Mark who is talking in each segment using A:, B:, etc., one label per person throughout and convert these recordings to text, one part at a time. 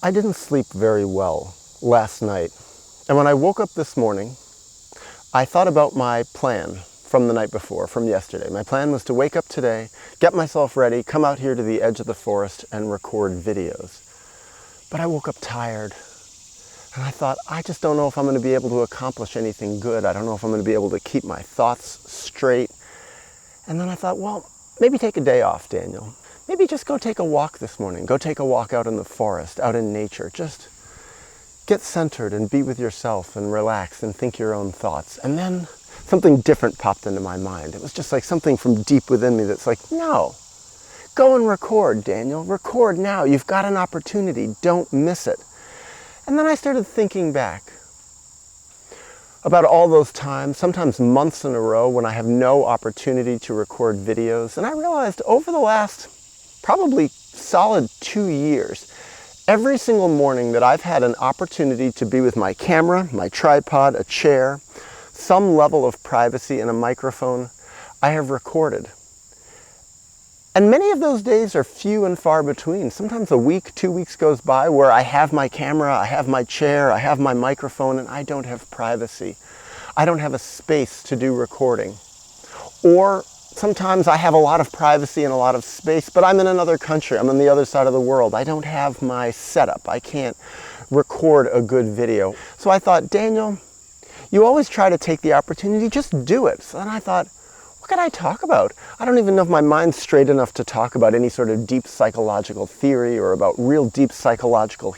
A: I didn't sleep very well last night, and when I woke up this morning, I thought about my plan from the night before, from yesterday. My plan was to wake up today, get myself ready, come out here to the edge of the forest and record videos. But I woke up tired, and I thought, I just don't know if I'm going to be able to accomplish anything good. I don't know if I'm going to be able to keep my thoughts straight. And then I thought, well, maybe take a day off, Daniel. Maybe just go take a walk this morning. Go take a walk out in the forest, out in nature. Just get centered and be with yourself and relax and think your own thoughts. And then something different popped into my mind. It was just like something from deep within me that's like, no, go and record, Daniel. Record now. You've got an opportunity. Don't miss it. And then I started thinking back about all those times, sometimes months in a row, when I have no opportunity to record videos. And I realized over the last probably solid 2 years, every single morning that I've had an opportunity to be with my camera, my tripod, a chair, some level of privacy and a microphone, I have recorded. And many of those days are few and far between. Sometimes a week, 2 weeks goes by where I have my camera, I have my chair, I have my microphone, and I don't have privacy. I don't have a space to do recording. Or sometimes I have a lot of privacy and a lot of space, but I'm in another country. I'm on the other side of the world. I don't have my setup. I can't record a good video. So I thought, Daniel, you always try to take the opportunity, just do it. So then I thought, what could I talk about? I don't even know if my mind's straight enough to talk about any sort of deep psychological theory or about real deep psychological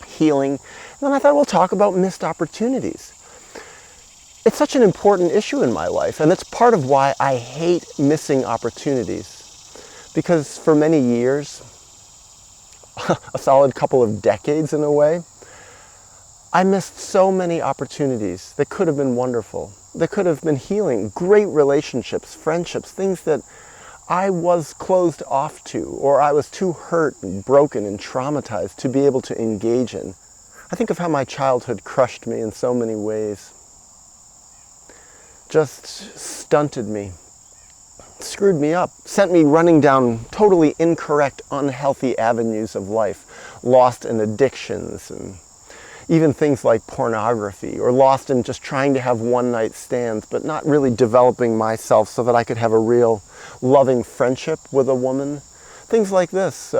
A: healing. And then I thought, we'll talk about missed opportunities. It's such an important issue in my life, and it's part of why I hate missing opportunities. Because for many years, a solid couple of decades in a way, I missed so many opportunities that could have been wonderful, that could have been healing, great relationships, friendships, things that I was closed off to, or I was too hurt and broken and traumatized to be able to engage in. I think of how my childhood crushed me in so many ways. Just stunted me, screwed me up, sent me running down totally incorrect, unhealthy avenues of life, lost in addictions and even things like pornography, or lost in just trying to have one-night stands, but not really developing myself so that I could have a real loving friendship with a woman. Things like this,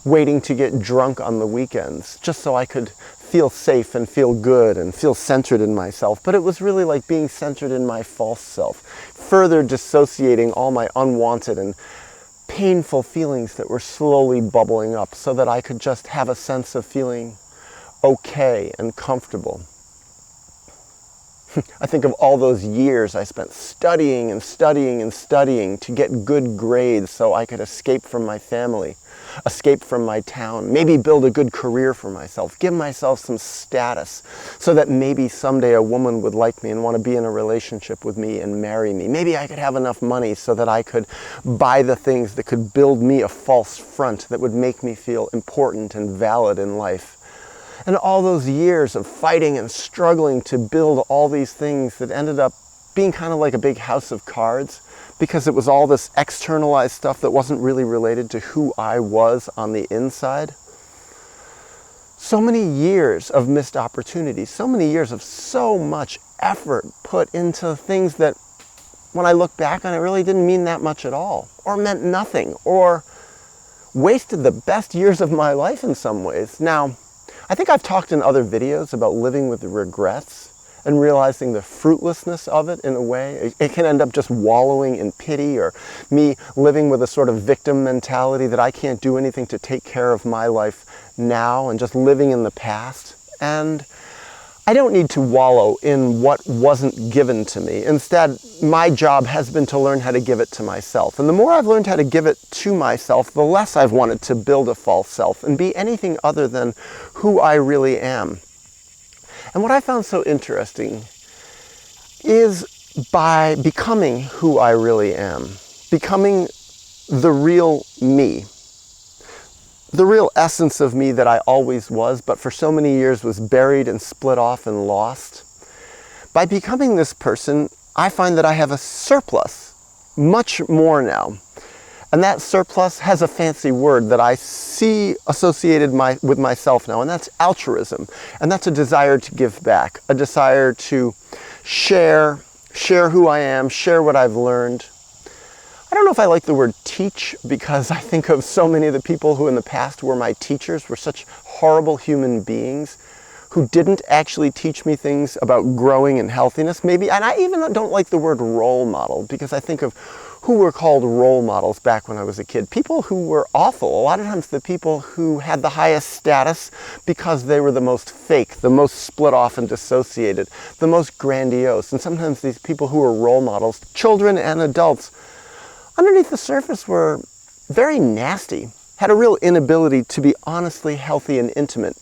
A: waiting to get drunk on the weekends, just so I could feel safe and feel good and feel centered in myself. But it was really like being centered in my false self, further dissociating all my unwanted and painful feelings that were slowly bubbling up so that I could just have a sense of feeling okay and comfortable. I think of all those years I spent studying and studying and studying to get good grades so I could escape from my family, escape from my town, maybe build a good career for myself, give myself some status so that maybe someday a woman would like me and want to be in a relationship with me and marry me. Maybe I could have enough money so that I could buy the things that could build me a false front that would make me feel important and valid in life. And all those years of fighting and struggling to build all these things that ended up being kind of like a big house of cards, because it was all this externalized stuff that wasn't really related to who I was on the inside. So many years of missed opportunities, so many years of so much effort put into things that when I look back on it really didn't mean that much at all, or meant nothing, or wasted the best years of my life in some ways. Now, I think I've talked in other videos about living with regrets and realizing the fruitlessness of it in a way. It can end up just wallowing in pity, or me living with a sort of victim mentality that I can't do anything to take care of my life now and just living in the past. And I don't need to wallow in what wasn't given to me. Instead, my job has been to learn how to give it to myself. And the more I've learned how to give it to myself, the less I've wanted to build a false self and be anything other than who I really am. And what I found so interesting is by becoming who I really am, becoming the real me, the real essence of me that I always was, but for so many years was buried and split off and lost. By becoming this person, I find that I have a surplus, much more now. And that surplus has a fancy word that I see associated with myself now, and that's altruism. And that's a desire to give back, a desire to share who I am, share what I've learned. I don't know if I like the word teach, because I think of so many of the people who in the past were my teachers, were such horrible human beings who didn't actually teach me things about growing and healthiness. Maybe, and I even don't like the word role model, because I think of who were called role models back when I was a kid. People who were awful. A lot of times the people who had the highest status because they were the most fake, the most split off and dissociated, the most grandiose. And sometimes these people who were role models, children and adults, underneath the surface were very nasty, had a real inability to be honestly healthy and intimate.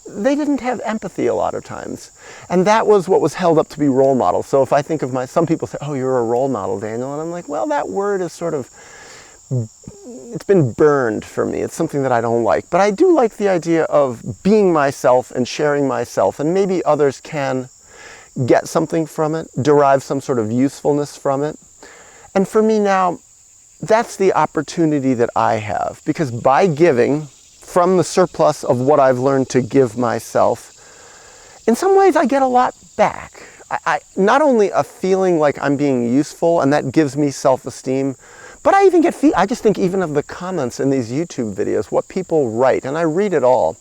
A: They didn't have empathy a lot of times. And that was what was held up to be role models. So if I think of some people say, oh, you're a role model, Daniel. And I'm like, well, that word is sort of, it's been burned for me. It's something that I don't like. But I do like the idea of being myself and sharing myself. And maybe others can get something from it, derive some sort of usefulness from it. And for me now, that's the opportunity that I have. Because by giving from the surplus of what I've learned to give myself, in some ways I get a lot back. I not only a feeling like I'm being useful, and that gives me self-esteem, but I even I just think even of the comments in these YouTube videos, what people write, and I read it all.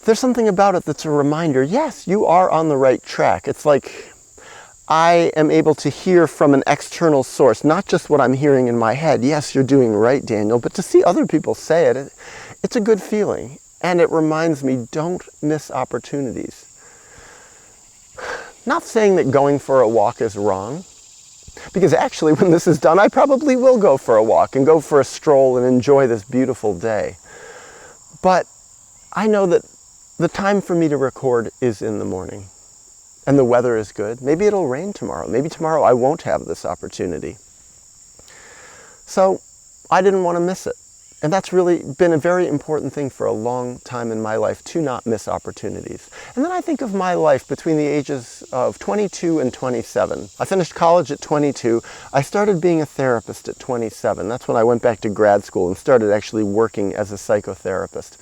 A: There's something about it that's a reminder, yes, you are on the right track. It's like I am able to hear from an external source, not just what I'm hearing in my head. Yes, you're doing right, Daniel, but to see other people say it, it's a good feeling. And it reminds me, don't miss opportunities. Not saying that going for a walk is wrong, because actually when this is done, I probably will go for a walk and go for a stroll and enjoy this beautiful day. But I know that the time for me to record is in the morning. And the weather is good. Maybe it'll rain tomorrow. Maybe tomorrow I won't have this opportunity. So I didn't want to miss it. And that's really been a very important thing for a long time in my life, to not miss opportunities. And then I think of my life between the ages of 22 and 27. I finished college at 22. I started being a therapist at 27. That's when I went back to grad school and started actually working as a psychotherapist.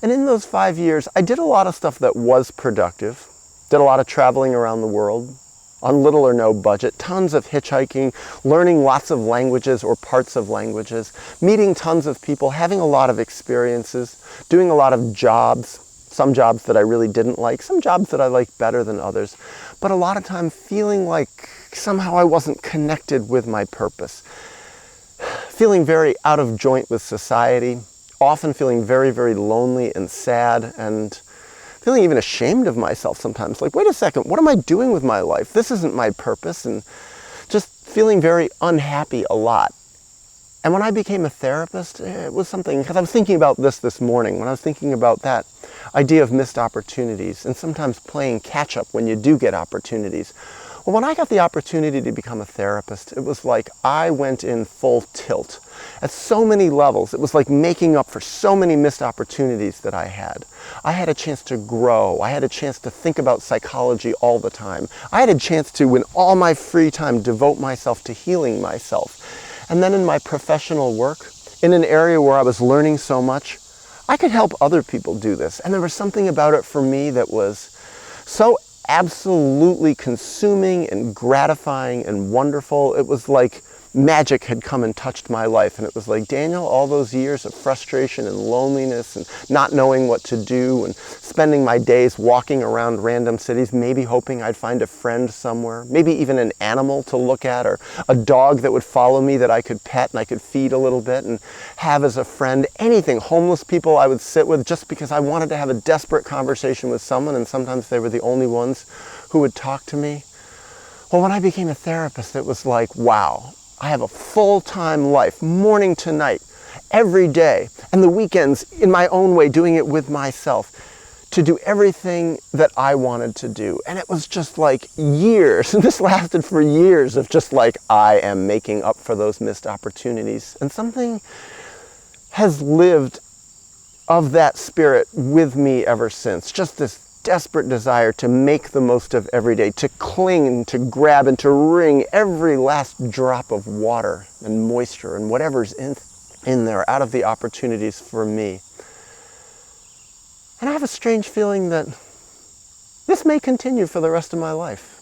A: And in those 5 years, I did a lot of stuff that was productive. Did a lot of traveling around the world on little or no budget, tons of hitchhiking, learning lots of languages or parts of languages, meeting tons of people, having a lot of experiences, doing a lot of jobs, some jobs that I really didn't like, some jobs that I liked better than others, but a lot of time feeling like somehow I wasn't connected with my purpose, feeling very out of joint with society, often feeling very, very lonely and sad, and feeling even ashamed of myself sometimes. Like, wait a second, what am I doing with my life? This isn't my purpose. And just feeling very unhappy a lot. And when I became a therapist, it was something, because I was thinking about this morning, when I was thinking about that idea of missed opportunities and sometimes playing catch up when you do get opportunities. Well, when I got the opportunity to become a therapist, it was like I went in full tilt at so many levels. It was like making up for so many missed opportunities that I had. I had a chance to grow. I had a chance to think about psychology all the time. I had a chance to, in all my free time, devote myself to healing myself. And then in my professional work, in an area where I was learning so much, I could help other people do this. And there was something about it for me that was so absolutely consuming and gratifying and wonderful. It was like magic had come and touched my life. And it was like, Daniel, all those years of frustration and loneliness and not knowing what to do and spending my days walking around random cities, maybe hoping I'd find a friend somewhere, maybe even an animal to look at, or a dog that would follow me that I could pet and I could feed a little bit and have as a friend, anything, homeless people I would sit with just because I wanted to have a desperate conversation with someone, and sometimes they were the only ones who would talk to me. Well, when I became a therapist, it was like, wow, I have a full-time life, morning to night, every day, and the weekends in my own way, doing it with myself, to do everything that I wanted to do. And it was just like years, and this lasted for years of just like, I am making up for those missed opportunities. And something has lived of that spirit with me ever since. Just this desperate desire to make the most of every day, to cling, to grab, and to wring every last drop of water and moisture and whatever's in there out of the opportunities for me. And I have a strange feeling that this may continue for the rest of my life.